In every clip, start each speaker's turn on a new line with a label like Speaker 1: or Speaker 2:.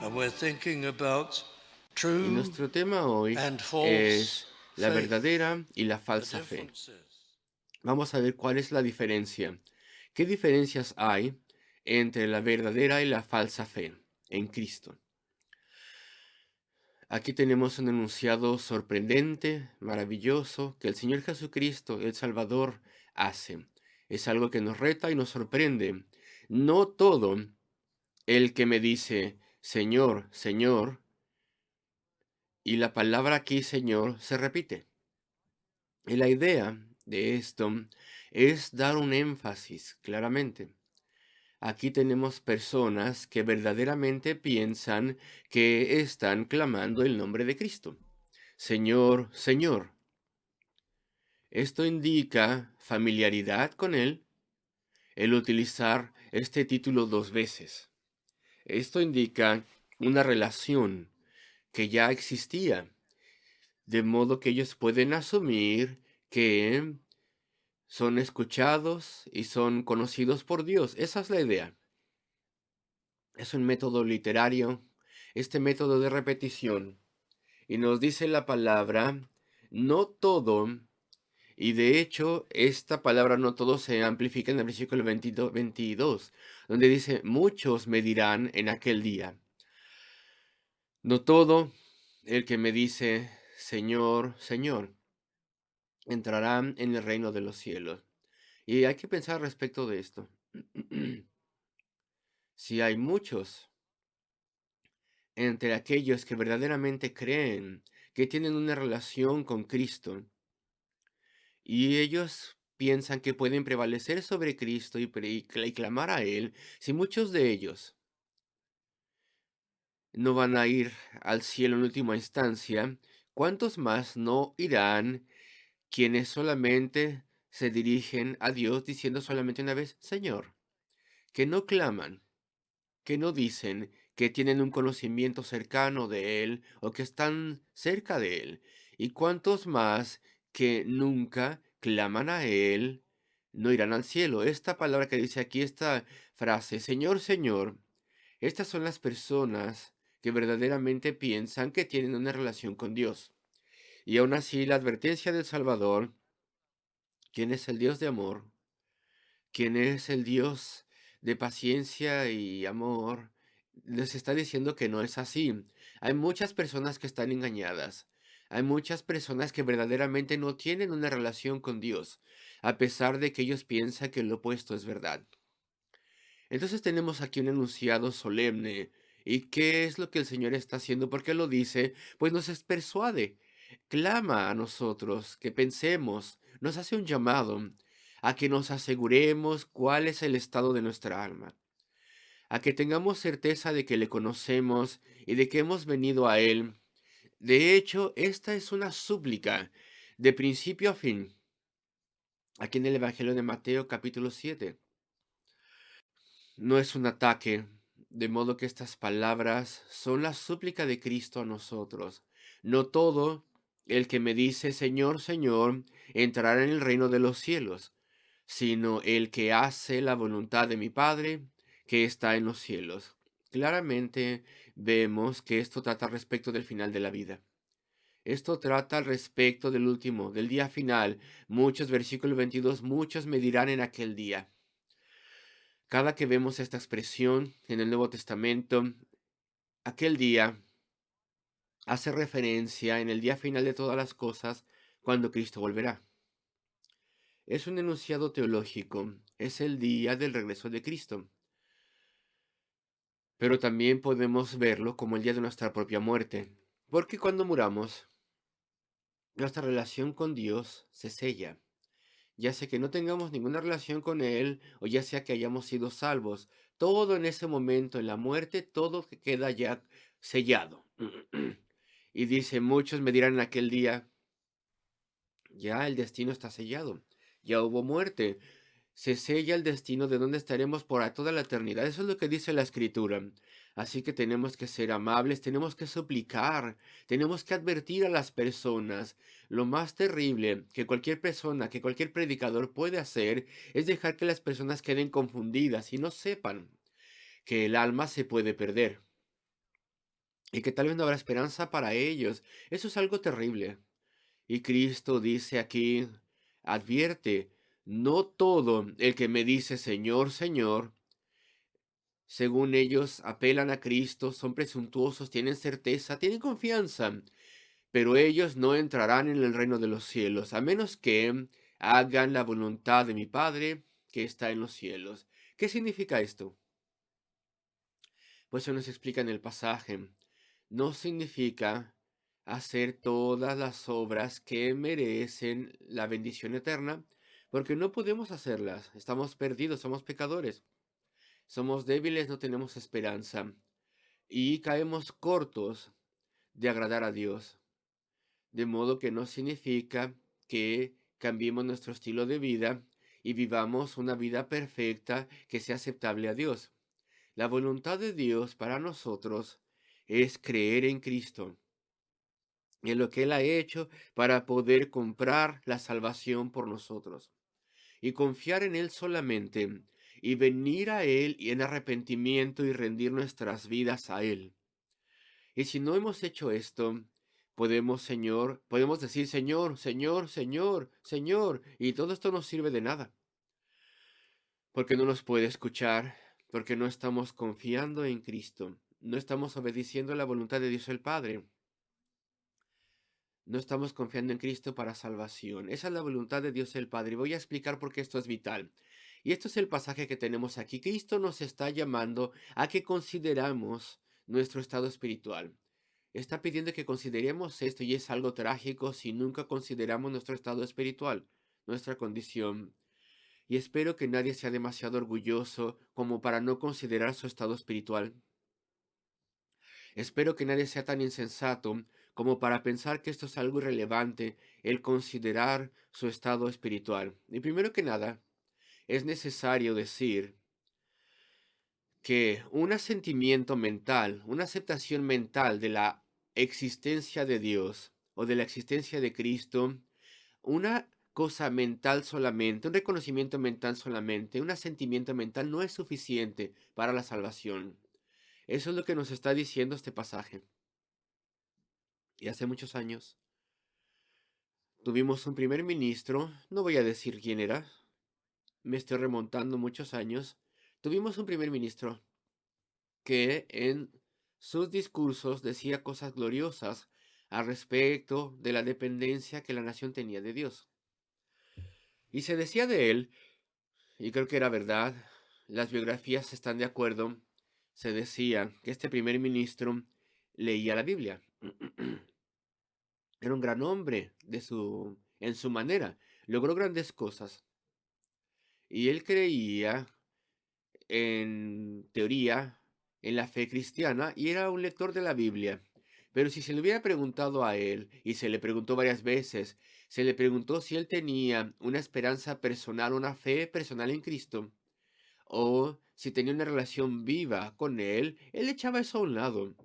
Speaker 1: And we're thinking about
Speaker 2: Y
Speaker 1: true
Speaker 2: nuestro tema hoy
Speaker 1: and false
Speaker 2: es la
Speaker 1: faith,
Speaker 2: verdadera y la
Speaker 1: the
Speaker 2: falsa fe.
Speaker 1: differences.
Speaker 2: Vamos a ver cuál es la diferencia. ¿Qué diferencias hay entre la verdadera y la falsa fe en Cristo? Aquí tenemos un enunciado sorprendente, maravilloso, que el Señor Jesucristo, el Salvador, hace. Es algo que nos reta y nos sorprende. No todo el que me dice, Señor, Señor, y la palabra aquí, Señor, se repite. Y la idea de esto es dar un énfasis, claramente. Aquí tenemos personas que verdaderamente piensan que están clamando el nombre de Cristo. Señor, Señor. Esto indica familiaridad con Él, el utilizar este título dos veces. Esto indica una relación que ya existía, de modo que ellos pueden asumir que son escuchados y son conocidos por Dios. Esa es la idea. Es un método literario, este método de repetición. Y nos dice la palabra, no todo, y de hecho esta palabra no todo se amplifica en el versículo 22, donde dice, muchos me dirán en aquel día. No todo el que me dice, Señor, Señor, entrará en el reino de los cielos. Y hay que pensar respecto de esto. Si hay muchos entre aquellos que verdaderamente creen, que tienen una relación con Cristo, y ellos piensan que pueden prevalecer sobre Cristo y clamar a Él, si muchos de ellos no van a ir al cielo en última instancia, ¿cuántos más no irán quienes solamente se dirigen a Dios diciendo solamente una vez, Señor? Que no claman, que no dicen que tienen un conocimiento cercano de Él o que están cerca de Él. ¿Y cuántos más que nunca claman a Él no irán al cielo? Esta palabra que dice aquí, esta frase, Señor, Señor, estas son las personas que verdaderamente piensan que tienen una relación con Dios. Y aún así, la advertencia del Salvador, quien es el Dios de amor, quien es el Dios de paciencia y amor, les está diciendo que no es así. Hay muchas personas que están engañadas. Hay muchas personas que verdaderamente no tienen una relación con Dios, a pesar de que ellos piensan que lo opuesto es verdad. Entonces tenemos aquí un enunciado solemne. ¿Y qué es lo que el Señor está haciendo? ¿Por qué lo dice? Pues persuade, clama a nosotros, que pensemos, nos hace un llamado a que nos aseguremos cuál es el estado de nuestra alma, a que tengamos certeza de que le conocemos y de que hemos venido a Él. De hecho, esta es una súplica de principio a fin, aquí en el Evangelio de Mateo capítulo 7. No es un ataque, de modo que estas palabras son la súplica de Cristo a nosotros. No todo el que me dice Señor, Señor, entrará en el reino de los cielos, sino el que hace la voluntad de mi Padre que está en los cielos. Claramente vemos que esto trata respecto del final de la vida. Esto trata al respecto del último, del día final. Muchos, versículo 22, muchos me dirán en aquel día. Cada que vemos esta expresión en el Nuevo Testamento, aquel día hace referencia en el día final de todas las cosas, cuando Cristo volverá. Es un enunciado teológico, es el día del regreso de Cristo, pero también podemos verlo como el día de nuestra propia muerte, porque cuando muramos, nuestra relación con Dios se sella. Ya sea que no tengamos ninguna relación con Él o ya sea que hayamos sido salvos, todo en ese momento, en la muerte, todo queda ya sellado. Y dice, muchos me dirán en aquel día, ya el destino está sellado, ya hubo muerte, se sella el destino de donde estaremos por toda la eternidad. Eso es lo que dice la Escritura. Así que tenemos que ser amables, tenemos que suplicar, tenemos que advertir a las personas. Lo más terrible que cualquier persona, que cualquier predicador puede hacer es dejar que las personas queden confundidas y no sepan que el alma se puede perder. y que tal vez no habrá esperanza para ellos. Eso es algo terrible. Y Cristo dice aquí, advierte, no todo el que me dice Señor, Señor, según ellos apelan a Cristo, son presuntuosos, tienen certeza, tienen confianza, pero ellos no entrarán en el reino de los cielos, a menos que hagan la voluntad de mi Padre que está en los cielos. ¿Qué significa esto? Pues se nos explica en el pasaje. No significa hacer todas las obras que merecen la bendición eterna, porque no podemos hacerlas. Estamos perdidos, somos pecadores, somos débiles, no tenemos esperanza y caemos cortos de agradar a Dios. De modo que no significa que cambiemos nuestro estilo de vida y vivamos una vida perfecta que sea aceptable a Dios. La voluntad de Dios para nosotros es creer en Cristo, en lo que Él ha hecho para poder comprar la salvación por nosotros y confiar en Él solamente y venir a Él y en arrepentimiento y rendir nuestras vidas a Él. Y si no hemos hecho esto, podemos decir Señor, Señor, Señor, Señor, y todo esto no sirve de nada, porque no nos puede escuchar, porque no estamos confiando en Cristo, no estamos obedeciendo la voluntad de Dios el Padre, no estamos confiando en Cristo para salvación. Esa es la voluntad de Dios el Padre. Y voy a explicar por qué esto es vital. Y esto es el pasaje que tenemos aquí. Cristo nos está llamando a que consideramos nuestro estado espiritual. Está pidiendo que consideremos esto y es algo trágico si nunca consideramos nuestro estado espiritual, nuestra condición. Y espero que nadie sea demasiado orgulloso como para no considerar su estado espiritual. Espero que nadie sea tan insensato como para pensar que esto es algo irrelevante, el considerar su estado espiritual. Y primero que nada, es necesario decir que un asentimiento mental, una aceptación mental de la existencia de Dios o de la existencia de Cristo, una cosa mental solamente, un reconocimiento mental solamente, un asentimiento mental no es suficiente para la salvación. Eso es lo que nos está diciendo este pasaje. Y hace muchos años tuvimos un primer ministro, no voy a decir quién era, me estoy remontando muchos años. Tuvimos un primer ministro que en sus discursos decía cosas gloriosas al respecto de la dependencia que la nación tenía de Dios. Y se decía de él, y creo que era verdad, las biografías están de acuerdo, se decía que este primer ministro leía la Biblia. Era un gran hombre en su manera, logró grandes cosas. Y él creía en teoría, en la fe cristiana, y era un lector de la Biblia. Pero si se le hubiera preguntado a él, y se le preguntó varias veces, se le preguntó si él tenía una esperanza personal, una fe personal en Cristo, o si tenía una relación viva con él echaba eso a un lado.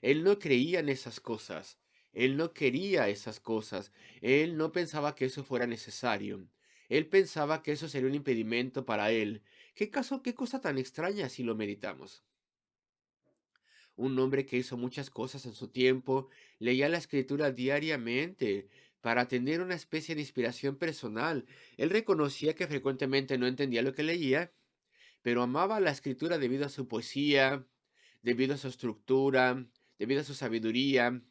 Speaker 2: Él no creía en esas cosas. Él no quería esas cosas. Él no pensaba que eso fuera necesario. Él pensaba que eso sería un impedimento para él. Qué cosa tan extraña si lo meditamos? Un hombre que hizo muchas cosas en su tiempo, leía la escritura diariamente para tener una especie de inspiración personal. Él reconocía que frecuentemente no entendía lo que leía, pero amaba la escritura debido a su poesía, debido a su estructura, debido a su sabiduría,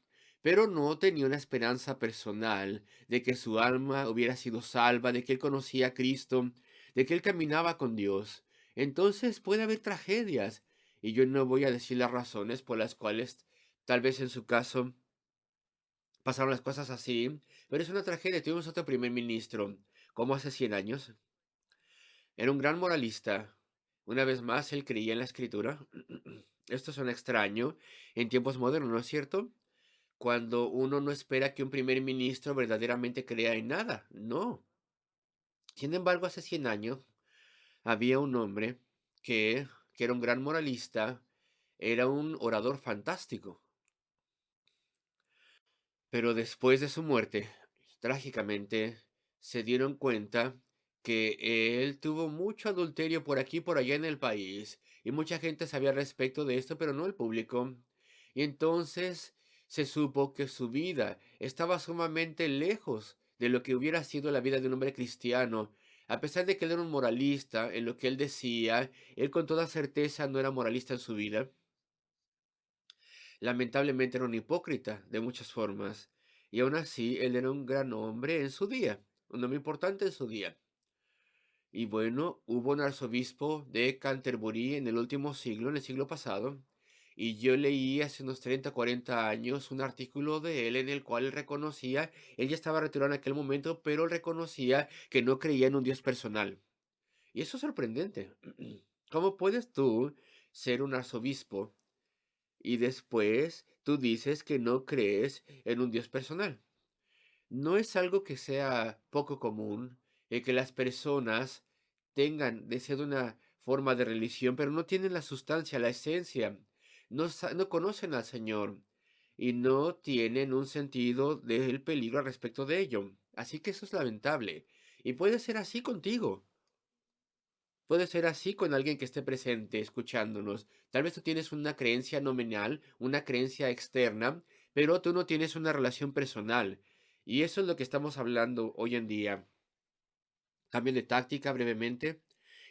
Speaker 2: pero no tenía una esperanza personal de que su alma hubiera sido salva, de que él conocía a Cristo, de que él caminaba con Dios. Entonces puede haber tragedias, y yo no voy a decir las razones por las cuales tal vez en su caso pasaron las cosas así, pero es una tragedia. Tuvimos otro primer ministro, como hace 100 años. Era un gran moralista. Una vez más, él creía en la escritura. Esto suena extraño en tiempos modernos, ¿no es cierto? Cuando uno no espera que un primer ministro verdaderamente crea en nada. No. Sin embargo, hace 100 años había un hombre que era un gran moralista, era un orador fantástico. Pero después de su muerte, trágicamente, se dieron cuenta que él tuvo mucho adulterio por aquí y por allá en el país, y mucha gente sabía al respecto de esto, pero no el público. Y entonces se supo que su vida estaba sumamente lejos de lo que hubiera sido la vida de un hombre cristiano. A pesar de que él era un moralista en lo que él decía, él con toda certeza no era moralista en su vida. Lamentablemente era un hipócrita de muchas formas. Y aún así, él era un gran hombre en su día, un hombre importante en su día. Y bueno, hubo un arzobispo de Canterbury en el último siglo, en el siglo pasado, y yo leí hace unos 30, 40 años un artículo de él en el cual él reconocía, él ya estaba retirado en aquel momento, pero él reconocía que no creía en un Dios personal. Y eso es sorprendente. ¿Cómo puedes tú ser un arzobispo y después tú dices que no crees en un Dios personal? No es algo que sea poco común, el que las personas tengan, deseo de una forma de religión, pero no tienen la sustancia, la esencia, no conocen al Señor y no tienen un sentido del peligro al respecto de ello. Así que eso es lamentable. Y puede ser así contigo. Puede ser así con alguien que esté presente escuchándonos. Tal vez tú tienes una creencia nominal, una creencia externa, pero tú no tienes una relación personal. Y eso es lo que estamos hablando hoy en día. Cambio de táctica brevemente.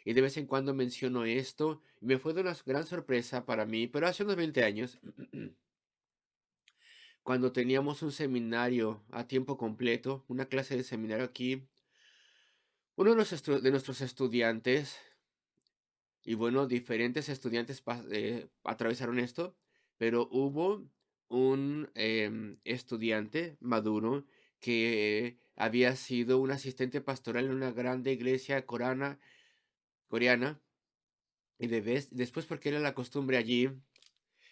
Speaker 2: Y de vez en cuando menciono esto. Y me fue de una gran sorpresa para mí, pero hace unos 20 años, cuando teníamos un seminario a tiempo completo, una clase de seminario aquí, uno de, de nuestros estudiantes. Y bueno, diferentes estudiantes atravesaron esto, pero hubo un estudiante maduro que había sido un asistente pastoral en una grande iglesia coreana, y después, porque era la costumbre allí,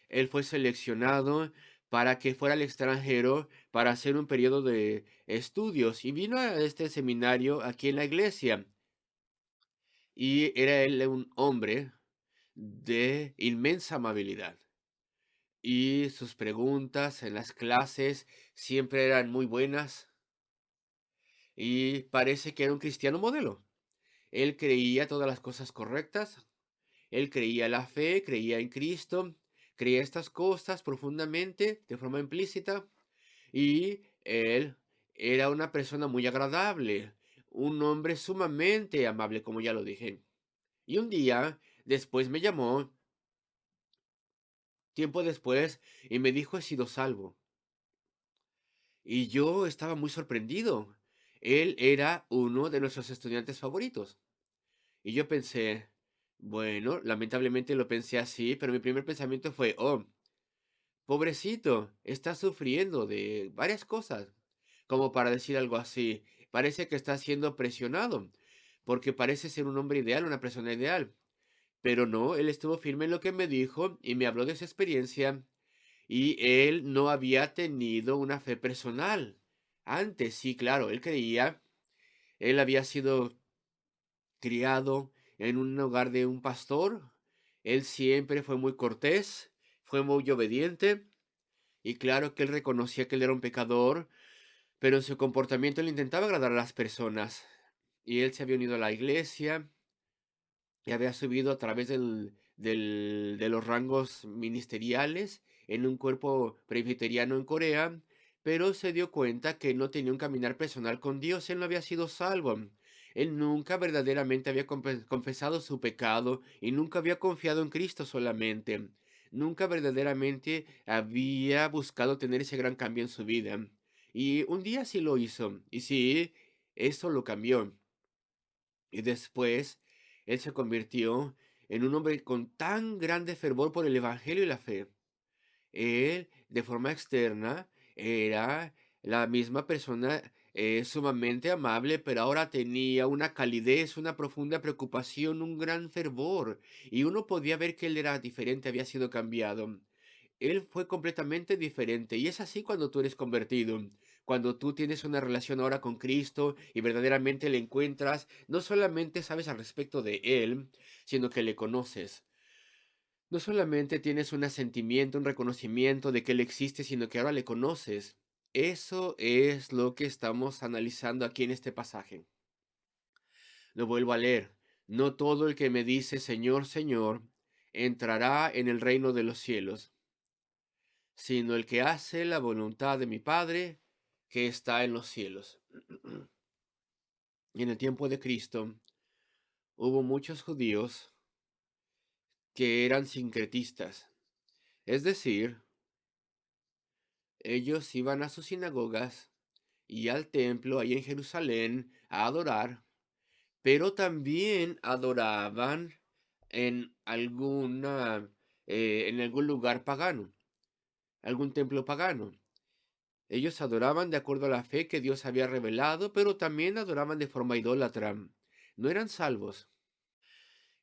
Speaker 2: él fue seleccionado para que fuera al extranjero para hacer un periodo de estudios y vino a este seminario aquí en la iglesia. Y era él un hombre de inmensa amabilidad. Y sus preguntas en las clases siempre eran muy buenas y parece que era un cristiano modelo. Él creía todas las cosas correctas, él creía la fe, creía en Cristo, creía estas cosas profundamente, de forma implícita, y él era una persona muy agradable, un hombre sumamente amable, como ya lo dije. Y un día después me llamó, tiempo después, y me dijo: "He sido salvo". Y yo estaba muy sorprendido. Él era uno de nuestros estudiantes favoritos. Y yo pensé, bueno, lamentablemente lo pensé así, pero mi primer pensamiento fue: "Oh, pobrecito, está sufriendo de varias cosas", como para decir algo así. Parece que está siendo presionado, porque parece ser un hombre ideal, una persona ideal. Pero no, él estuvo firme en lo que me dijo y me habló de su experiencia. Y él no había tenido una fe personal. Antes, sí, claro, él creía, él había sido criado en un hogar de un pastor, él siempre fue muy cortés, fue muy obediente, y claro que él reconocía que él era un pecador, pero en su comportamiento él intentaba agradar a las personas. Y él se había unido a la iglesia, y había subido a través de los rangos ministeriales en un cuerpo presbiteriano en Corea, pero se dio cuenta que no tenía un caminar personal con Dios, él no había sido salvo. Él nunca verdaderamente había confesado su pecado y nunca había confiado en Cristo solamente. Nunca verdaderamente había buscado tener ese gran cambio en su vida. Y un día sí lo hizo, y sí, eso lo cambió. Y después él se convirtió en un hombre con tan grande fervor por el evangelio y la fe. Él, de forma externa, era la misma persona, sumamente amable, pero ahora tenía una calidez, una profunda preocupación, un gran fervor, y uno podía ver que él era diferente, había sido cambiado. Él fue completamente diferente, y es así cuando tú eres convertido. Cuando tú tienes una relación ahora con Cristo y verdaderamente le encuentras, no solamente sabes al respecto de Él, sino que le conoces. No solamente tienes un asentimiento, un reconocimiento de que Él existe, sino que ahora le conoces. Eso es lo que estamos analizando aquí en este pasaje. Lo vuelvo a leer. No todo el que me dice Señor, Señor, entrará en el reino de los cielos, sino el que hace la voluntad de mi Padre que está en los cielos. Y en el tiempo de Cristo hubo muchos judíos que eran sincretistas, es decir, ellos iban a sus sinagogas y al templo ahí en Jerusalén a adorar, pero también adoraban en en algún lugar pagano, algún templo pagano. Ellos adoraban de acuerdo a la fe que Dios había revelado, pero también adoraban de forma idólatra. No eran salvos.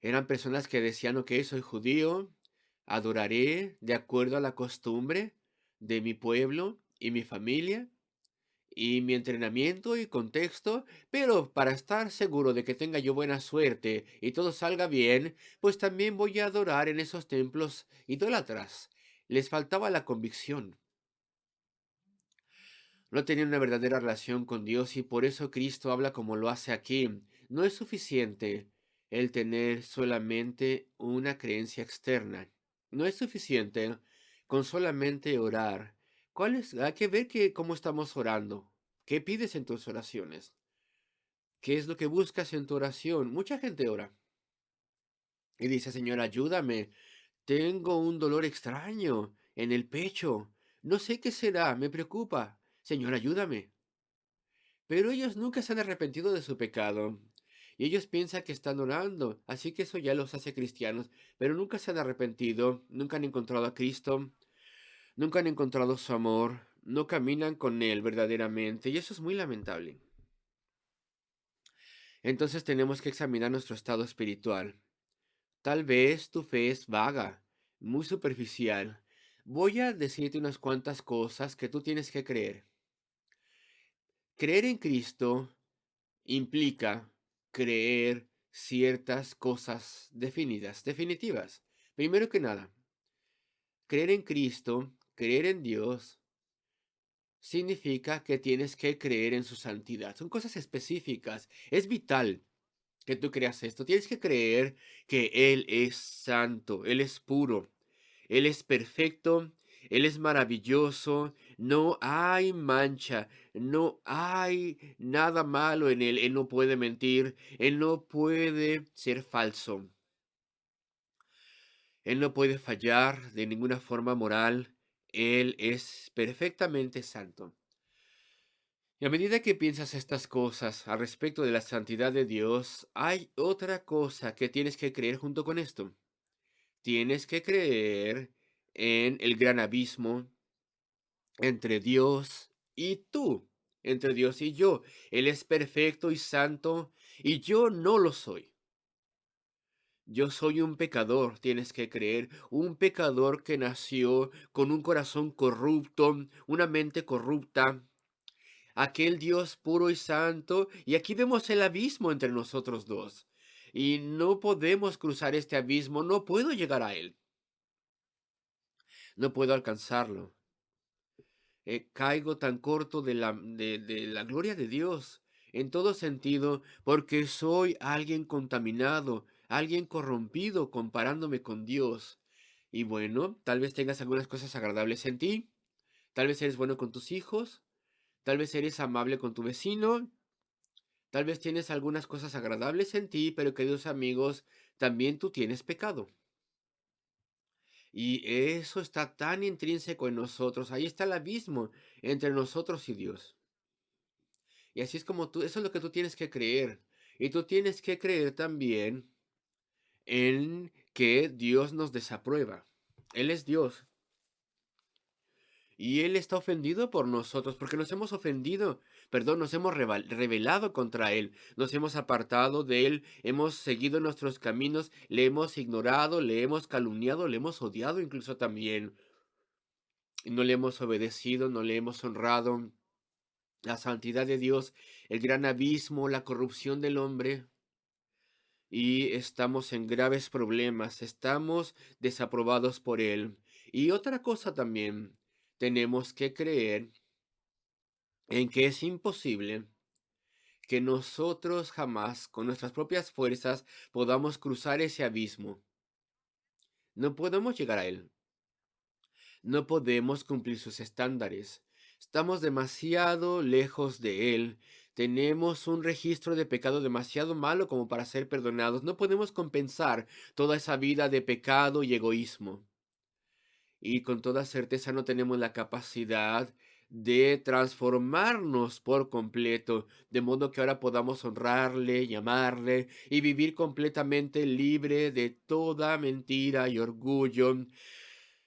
Speaker 2: Eran personas que decían, ok, soy judío, adoraré de acuerdo a la costumbre de mi pueblo y mi familia y mi entrenamiento y contexto, pero para estar seguro de que tenga yo buena suerte y todo salga bien, pues también voy a adorar en esos templos idólatras. Les faltaba la convicción. No tenían una verdadera relación con Dios y por eso Cristo habla como lo hace aquí. No es suficiente el tener solamente una creencia externa. No es suficiente con solamente orar. Hay que ver cómo estamos orando. ¿Qué pides en tus oraciones? ¿Qué es lo que buscas en tu oración? Mucha gente ora y dice, Señor, ayúdame. Tengo un dolor extraño en el pecho. No sé qué será, me preocupa. Señor, ayúdame. Pero ellos nunca se han arrepentido de su pecado. Y ellos piensan que están orando, así que eso ya los hace cristianos, pero nunca se han arrepentido, nunca han encontrado a Cristo, nunca han encontrado su amor, no caminan con Él verdaderamente, y eso es muy lamentable. Entonces tenemos que examinar nuestro estado espiritual. Tal vez tu fe es vaga, muy superficial. Voy a decirte unas cuantas cosas que tú tienes que creer. Creer en Cristo implica creer ciertas cosas definidas, definitivas. Primero que nada, creer en Cristo, creer en Dios, significa que tienes que creer en su santidad. Son cosas específicas. Es vital que tú creas esto. Tienes que creer que Él es santo, Él es puro, Él es perfecto, Él es maravilloso, no hay mancha, no hay nada malo en Él, Él no puede mentir, Él no puede ser falso, Él no puede fallar de ninguna forma moral, Él es perfectamente santo. Y a medida que piensas estas cosas al respecto de la santidad de Dios, hay otra cosa que tienes que creer junto con esto. Tienes que creer en el gran abismo entre Dios y tú, entre Dios y yo. Él es perfecto y santo y yo no lo soy. Yo soy un pecador, tienes que creer, un pecador que nació con un corazón corrupto, una mente corrupta, aquel Dios puro y santo, y aquí vemos el abismo entre nosotros dos. Y no podemos cruzar este abismo, no puedo llegar a él, no puedo alcanzarlo. Caigo tan corto de la gloria de Dios en todo sentido, porque soy alguien contaminado, alguien corrompido comparándome con Dios. Y bueno, tal vez tengas algunas cosas agradables en ti, tal vez eres bueno con tus hijos, tal vez eres amable con tu vecino, tal vez tienes algunas cosas agradables en ti, pero queridos amigos, también tú tienes pecado. Y eso está tan intrínseco en nosotros. Ahí está el abismo entre nosotros y Dios. Y así es como eso es lo que tú tienes que creer. Y tú tienes que creer también en que Dios nos desaprueba. Él es Dios. Y Él está ofendido por nosotros porque nos hemos ofendido, perdón, nos hemos rebelado contra Él, nos hemos apartado de Él, hemos seguido nuestros caminos, le hemos ignorado, le hemos calumniado, le hemos odiado incluso también. No le hemos obedecido, no le hemos honrado. La santidad de Dios, el gran abismo, la corrupción del hombre. Y estamos en graves problemas, estamos desaprobados por Él. Y otra cosa también, tenemos que creer en que es imposible que nosotros jamás, con nuestras propias fuerzas, podamos cruzar ese abismo. No podemos llegar a Él. No podemos cumplir sus estándares. Estamos demasiado lejos de Él. Tenemos un registro de pecado demasiado malo como para ser perdonados. No podemos compensar toda esa vida de pecado y egoísmo. Y con toda certeza no tenemos la capacidad de transformarnos por completo, de modo que ahora podamos honrarle, llamarle y vivir completamente libre de toda mentira y orgullo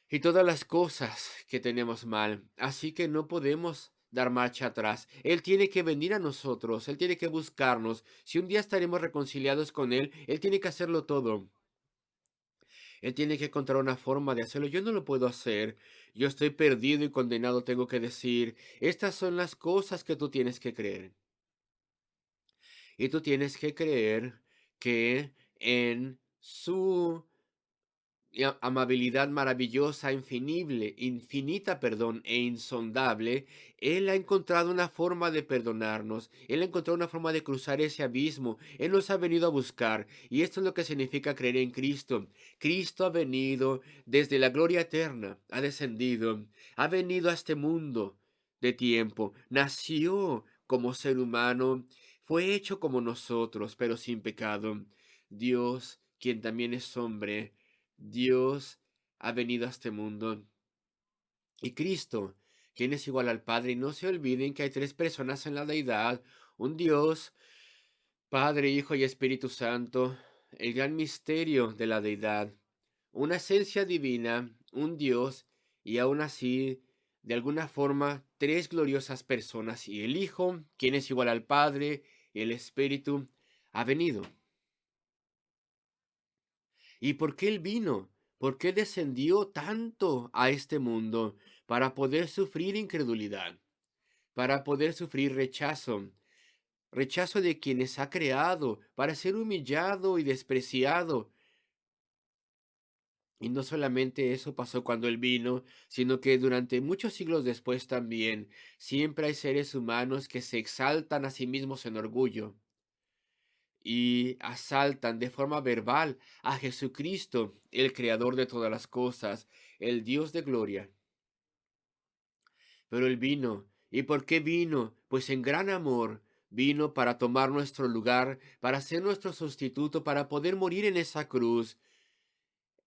Speaker 2: y todas las cosas que tenemos mal. Así que no podemos dar marcha atrás. Él tiene que venir a nosotros, Él tiene que buscarnos. Si un día estaremos reconciliados con Él tiene que hacerlo todo. Él tiene que encontrar una forma de hacerlo. Yo no lo puedo hacer. Yo estoy perdido y condenado, tengo que decir. Estas son las cosas que tú tienes que creer. Y tú tienes que creer que en su amabilidad maravillosa, infinita, perdón, e insondable, Él ha encontrado una forma de perdonarnos, Él ha encontrado una forma de cruzar ese abismo, Él nos ha venido a buscar, y esto es lo que significa creer en Cristo. Cristo ha venido desde la gloria eterna, ha descendido, ha venido a este mundo de tiempo, nació como ser humano, fue hecho como nosotros, pero sin pecado. Dios, quien también es hombre, Dios ha venido a este mundo y Cristo, quien es igual al Padre. Y no se olviden que hay tres personas en la deidad, un Dios, Padre, Hijo y Espíritu Santo, el gran misterio de la deidad, una esencia divina, un Dios y aún así, de alguna forma, tres gloriosas personas y el Hijo, quien es igual al Padre, y el Espíritu, ha venido. ¿Y por qué Él vino? ¿Por qué descendió tanto a este mundo? Para poder sufrir incredulidad, para poder sufrir rechazo, rechazo de quienes ha creado, para ser humillado y despreciado. Y no solamente eso pasó cuando Él vino, sino que durante muchos siglos después también, siempre hay seres humanos que se exaltan a sí mismos en orgullo y asaltan de forma verbal a Jesucristo, el creador de todas las cosas, el Dios de gloria. Pero Él vino. ¿Y por qué vino? Pues en gran amor vino para tomar nuestro lugar, para ser nuestro sustituto, para poder morir en esa cruz,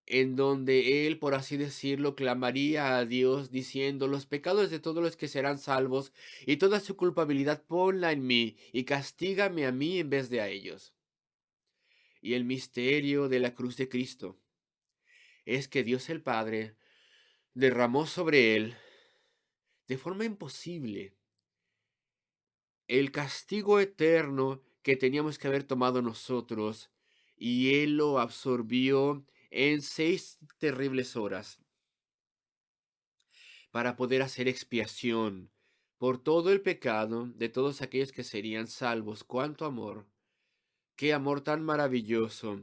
Speaker 2: en donde Él, por así decirlo, clamaría a Dios diciendo, los pecados de todos los que serán salvos y toda su culpabilidad ponla en mí y castígame a mí en vez de a ellos. Y el misterio de la cruz de Cristo es que Dios el Padre derramó sobre Él de forma imposible el castigo eterno que teníamos que haber tomado nosotros, y Él lo absorbió en 6 terribles horas para poder hacer expiación por todo el pecado de todos aquellos que serían salvos. ¡Cuánto amor! ¡Qué amor tan maravilloso!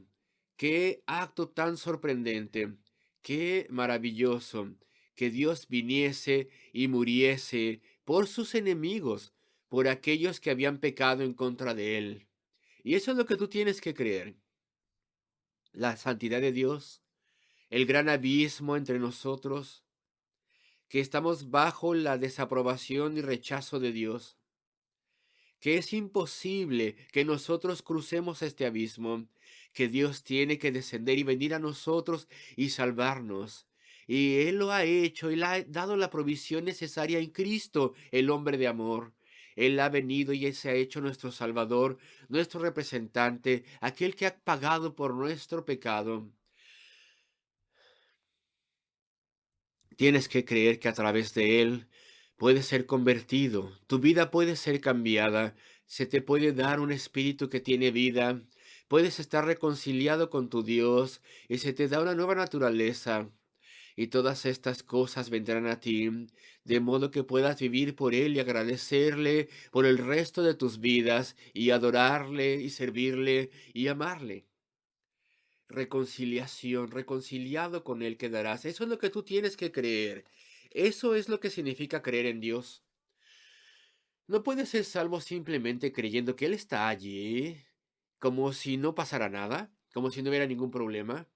Speaker 2: ¡Qué acto tan sorprendente! ¡Qué maravilloso! Que Dios viniese y muriese por sus enemigos, por aquellos que habían pecado en contra de Él. Y eso es lo que tú tienes que creer. La santidad de Dios, el gran abismo entre nosotros, que estamos bajo la desaprobación y rechazo de Dios, que es imposible que nosotros crucemos este abismo, que Dios tiene que descender y venir a nosotros y salvarnos. Y Él lo ha hecho, Él ha dado la provisión necesaria en Cristo, el hombre de amor. Él ha venido y Él se ha hecho nuestro Salvador, nuestro representante, aquel que ha pagado por nuestro pecado. Tienes que creer que a través de Él puedes ser convertido, tu vida puede ser cambiada, se te puede dar un espíritu que tiene vida, puedes estar reconciliado con tu Dios y se te da una nueva naturaleza. Y todas estas cosas vendrán a ti, de modo que puedas vivir por Él y agradecerle por el resto de tus vidas y adorarle y servirle y amarle. Reconciliación, reconciliado con Él quedarás. Eso es lo que tú tienes que creer. Eso es lo que significa creer en Dios. No puedes ser salvo simplemente creyendo que Él está allí, como si no pasara nada, como si no hubiera ningún problema.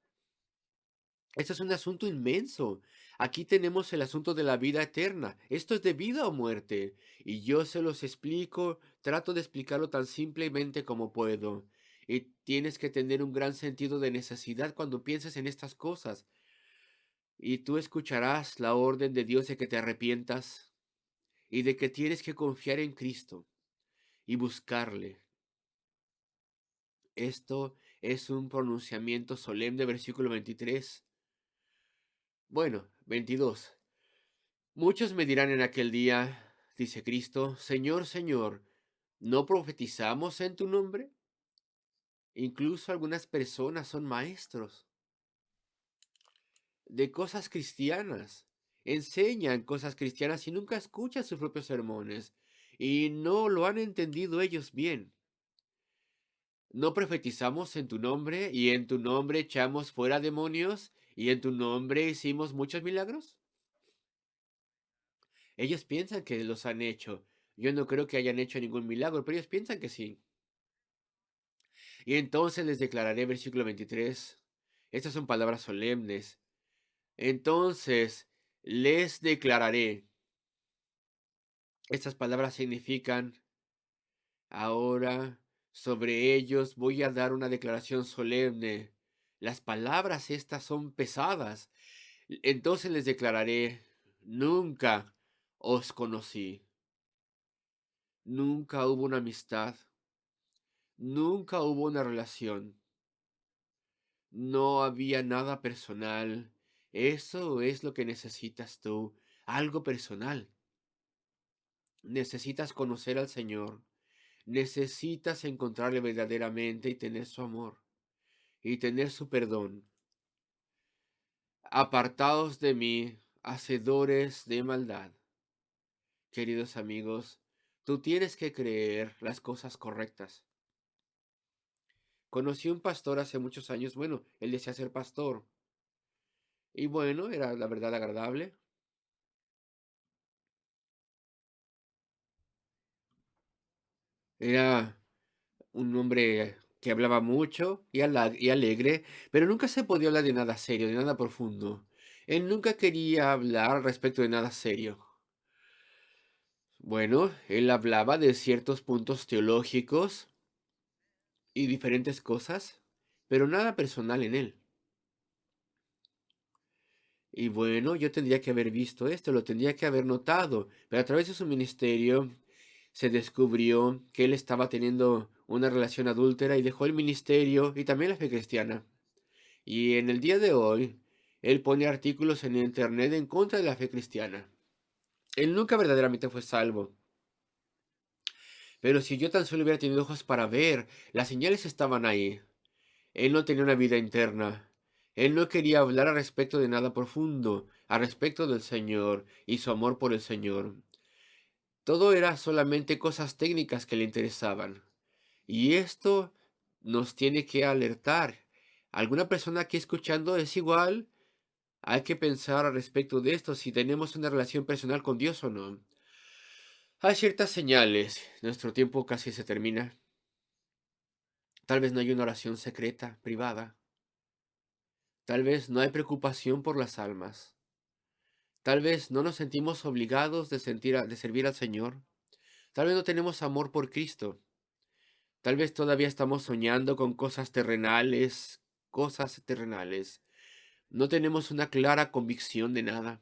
Speaker 2: Esto es un asunto inmenso. Aquí tenemos el asunto de la vida eterna. Esto es de vida o muerte. Y yo se los explico, trato de explicarlo tan simplemente como puedo. Y tienes que tener un gran sentido de necesidad cuando pienses en estas cosas. Y tú escucharás la orden de Dios de que te arrepientas y de que tienes que confiar en Cristo y buscarle. Esto es un pronunciamiento solemne, versículo 23. Bueno, 22. Muchos me dirán en aquel día, dice Cristo, Señor, Señor, ¿no profetizamos en tu nombre? Incluso algunas personas son maestros de cosas cristianas, enseñan cosas cristianas y nunca escuchan sus propios sermones y no lo han entendido ellos bien. ¿No profetizamos en tu nombre y en tu nombre echamos fuera demonios y en tu nombre hicimos muchos milagros? Ellos piensan que los han hecho. Yo no creo que hayan hecho ningún milagro, pero ellos piensan que sí. Y entonces les declararé, versículo 23. Estas son palabras solemnes. Entonces les declararé. Estas palabras significan, ahora sobre ellos voy a dar una declaración solemne. Las palabras estas son pesadas. Entonces les declararé, nunca os conocí. Nunca hubo una amistad. Nunca hubo una relación. No había nada personal. Eso es lo que necesitas tú, algo personal. Necesitas conocer al Señor. Necesitas encontrarle verdaderamente y tener su amor y tener su perdón. Apartaos de mí, hacedores de maldad. Queridos amigos, tú tienes que creer las cosas correctas. Conocí un pastor hace muchos años, bueno, él decía ser pastor. Y bueno, era la verdad agradable. Era un hombre que hablaba mucho y alegre, pero nunca se podía hablar de nada serio, de nada profundo. Él nunca quería hablar respecto de nada serio. Bueno, él hablaba de ciertos puntos teológicos y diferentes cosas, pero nada personal en él. Y bueno, yo tendría que haber visto esto, lo tendría que haber notado, pero a través de su ministerio se descubrió que él estaba teniendo una relación adúltera y dejó el ministerio y también la fe cristiana. Y en el día de hoy, él pone artículos en internet en contra de la fe cristiana. Él nunca verdaderamente fue salvo. Pero si yo tan solo hubiera tenido ojos para ver, las señales estaban ahí. Él no tenía una vida interna. Él no quería hablar al respecto de nada profundo, al respecto del Señor y su amor por el Señor. Todo era solamente cosas técnicas que le interesaban. Y esto nos tiene que alertar. ¿Alguna persona aquí escuchando es igual? Hay que pensar al respecto de esto, si tenemos una relación personal con Dios o no. Hay ciertas señales. Nuestro tiempo casi se termina. Tal vez no hay una oración secreta, privada. Tal vez no hay preocupación por las almas. Tal vez no nos sentimos obligados de servir al Señor. Tal vez no tenemos amor por Cristo. Tal vez todavía estamos soñando con cosas terrenales, cosas terrenales. No tenemos una clara convicción de nada.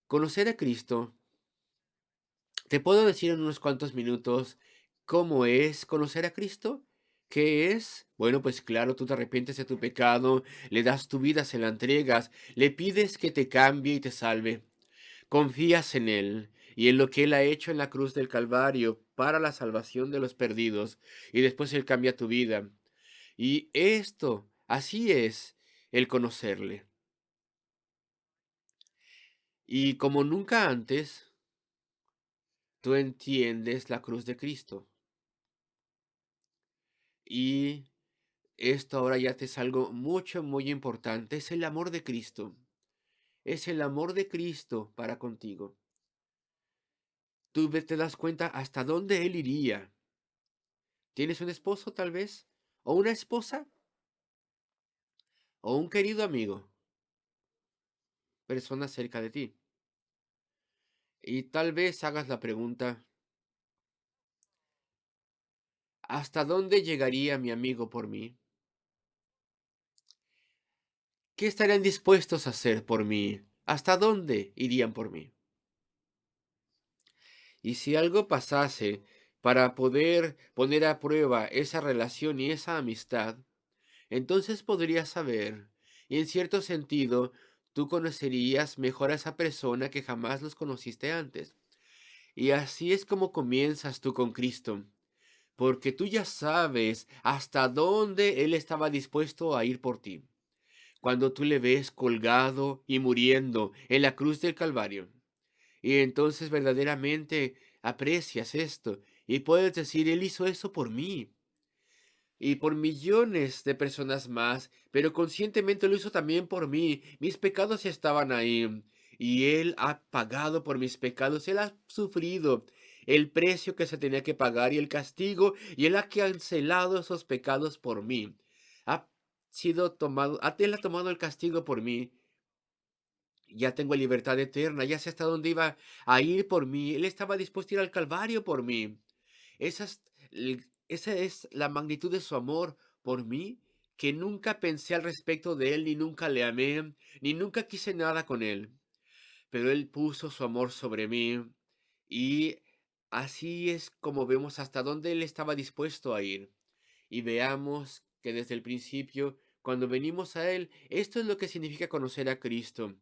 Speaker 2: Conocer a Cristo, te puedo decir en unos cuantos minutos cómo es conocer a Cristo. ¿Qué es? Bueno, pues claro, tú te arrepientes de tu pecado, le das tu vida, se la entregas, le pides que te cambie y te salve. Confías en Él y en lo que Él ha hecho en la cruz del Calvario para la salvación de los perdidos, y después Él cambia tu vida. Y esto, así es el conocerle. Y como nunca antes, tú entiendes la cruz de Cristo. Y esto ahora ya te es algo mucho, muy importante. Es el amor de Cristo. Es el amor de Cristo para contigo. Te das cuenta hasta dónde Él iría. ¿Tienes un esposo tal vez? ¿O una esposa? ¿O un querido amigo? personas cerca de ti. Y tal vez hagas la pregunta, ¿hasta dónde llegaría mi amigo por mí? ¿Qué estarían dispuestos a hacer por mí? ¿Hasta dónde irían por mí? Y si algo pasase para poder poner a prueba esa relación y esa amistad, entonces podrías saber, y en cierto sentido, tú conocerías mejor a esa persona que jamás los conociste antes. Y así es como comienzas tú con Cristo, porque tú ya sabes hasta dónde Él estaba dispuesto a ir por ti. Cuando tú le ves colgado y muriendo en la cruz del Calvario, y entonces verdaderamente aprecias esto y puedes decir, Él hizo eso por mí y por millones de personas más, pero conscientemente lo hizo también por mí. Mis pecados estaban ahí y Él ha pagado por mis pecados. Él ha sufrido el precio que se tenía que pagar y el castigo, y Él ha cancelado esos pecados por mí. Ha sido tomado, Él ha tomado el castigo por mí. Ya tengo libertad eterna, ya sé hasta dónde iba a ir por mí. Él estaba dispuesto a ir al Calvario por mí. Esa es la magnitud de su amor por mí, que nunca pensé al respecto de él, ni nunca le amé, ni nunca quise nada con él. Pero él puso su amor sobre mí y así es como vemos hasta dónde él estaba dispuesto a ir. Y veamos que desde el principio, cuando venimos a él, esto es lo que significa conocer a Cristo.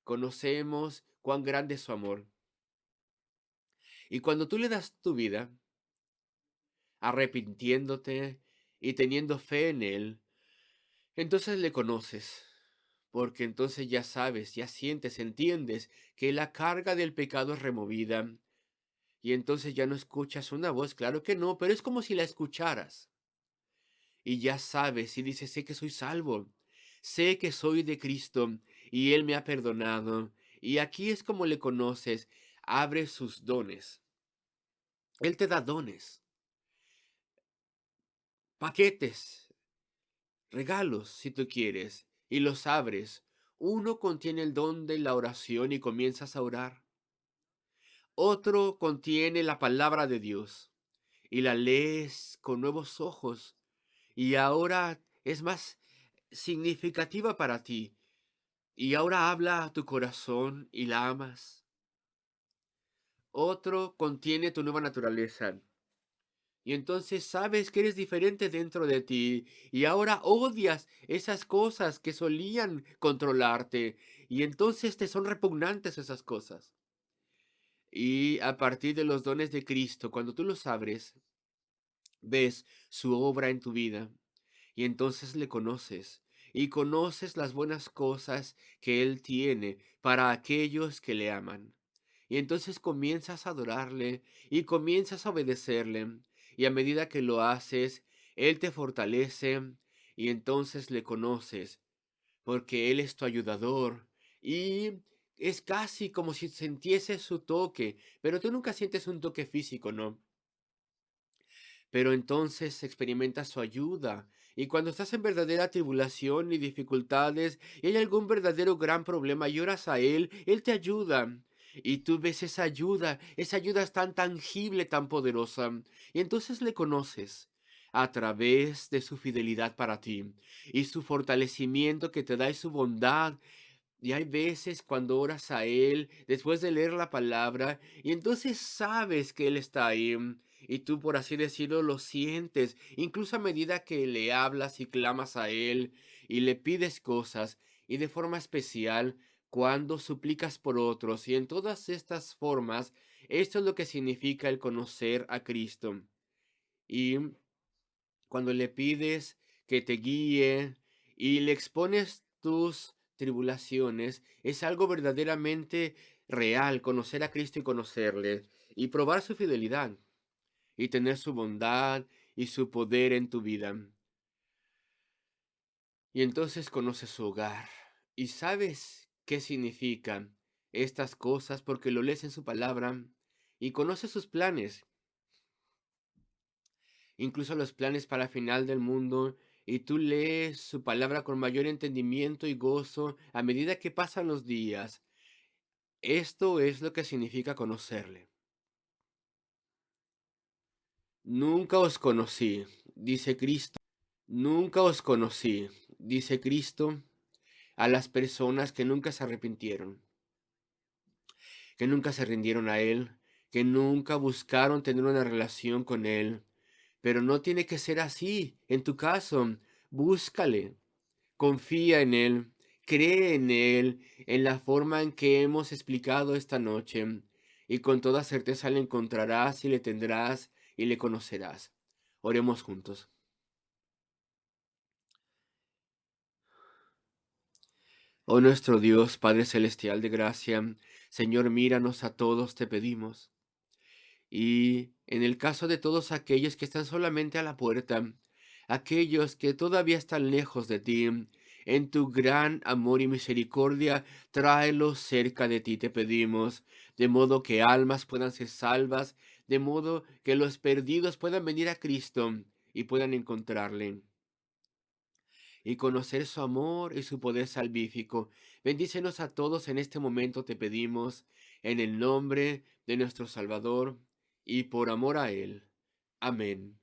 Speaker 2: Conocemos cuán grande es su amor. Y cuando tú le das tu vida, arrepintiéndote y teniendo fe en Él, entonces le conoces, porque entonces ya sabes, ya sientes, entiendes que la carga del pecado es removida y entonces ya no escuchas una voz, claro que no, pero es como si la escucharas y ya sabes y dices, sé que soy salvo, sé que soy de Cristo y Él me ha perdonado y aquí es como le conoces, abre sus dones, Él te da dones, paquetes, regalos, si tú quieres, y los abres. Uno contiene el don de la oración y comienzas a orar. Otro contiene la palabra de Dios y la lees con nuevos ojos y ahora es más significativa para ti y ahora habla a tu corazón y la amas. Otro contiene tu nueva naturaleza. Y entonces sabes que eres diferente dentro de ti y ahora odias esas cosas que solían controlarte y entonces te son repugnantes esas cosas. Y a partir de los dones de Cristo, cuando tú los abres, ves su obra en tu vida y entonces le conoces y conoces las buenas cosas que Él tiene para aquellos que le aman. Y entonces comienzas a adorarle y comienzas a obedecerle. Y a medida que lo haces, Él te fortalece y entonces le conoces, porque Él es tu ayudador. Y es casi como si sintieses su toque, pero tú nunca sientes un toque físico, ¿no? Pero entonces experimentas su ayuda. Y cuando estás en verdadera tribulación y dificultades, y hay algún verdadero gran problema, lloras a Él te ayuda. Y tú ves esa ayuda es tan tangible, tan poderosa. Y entonces le conoces a través de su fidelidad para ti y su fortalecimiento que te da y su bondad. Y hay veces cuando oras a Él, después de leer la palabra, y entonces sabes que Él está ahí, y tú, por así decirlo, lo sientes, incluso a medida que le hablas y clamas a Él, y le pides cosas, y de forma especial, cuando suplicas por otros, y en todas estas formas, esto es lo que significa el conocer a Cristo. Y cuando le pides que te guíe y le expones tus tribulaciones, es algo verdaderamente real, conocer a Cristo y conocerle, y probar su fidelidad, y tener su bondad y su poder en tu vida. Y entonces conoces su hogar, y sabes qué significan estas cosas porque lo lees en su palabra, y conoces sus planes, incluso los planes para el final del mundo, y tú lees su palabra con mayor entendimiento y gozo a medida que pasan los días. Esto es lo que significa conocerle. Nunca os conocí, dice Cristo. Nunca os conocí, dice Cristo, a las personas que nunca se arrepintieron, que nunca se rindieron a Él, que nunca buscaron tener una relación con Él. Pero no tiene que ser así. En tu caso, búscale, confía en Él, cree en Él, en la forma en que hemos explicado esta noche, y con toda certeza le encontrarás y le tendrás y le conocerás. Oremos juntos. Oh nuestro Dios, Padre Celestial de gracia, Señor, míranos a todos, te pedimos. Y en el caso de todos aquellos que están solamente a la puerta, aquellos que todavía están lejos de ti, en tu gran amor y misericordia, tráelos cerca de ti, te pedimos, de modo que almas puedan ser salvas, de modo que los perdidos puedan venir a Cristo y puedan encontrarle y conocer su amor y su poder salvífico. Bendícenos a todos en este momento, te pedimos, en el nombre de nuestro Salvador y por amor a Él. Amén.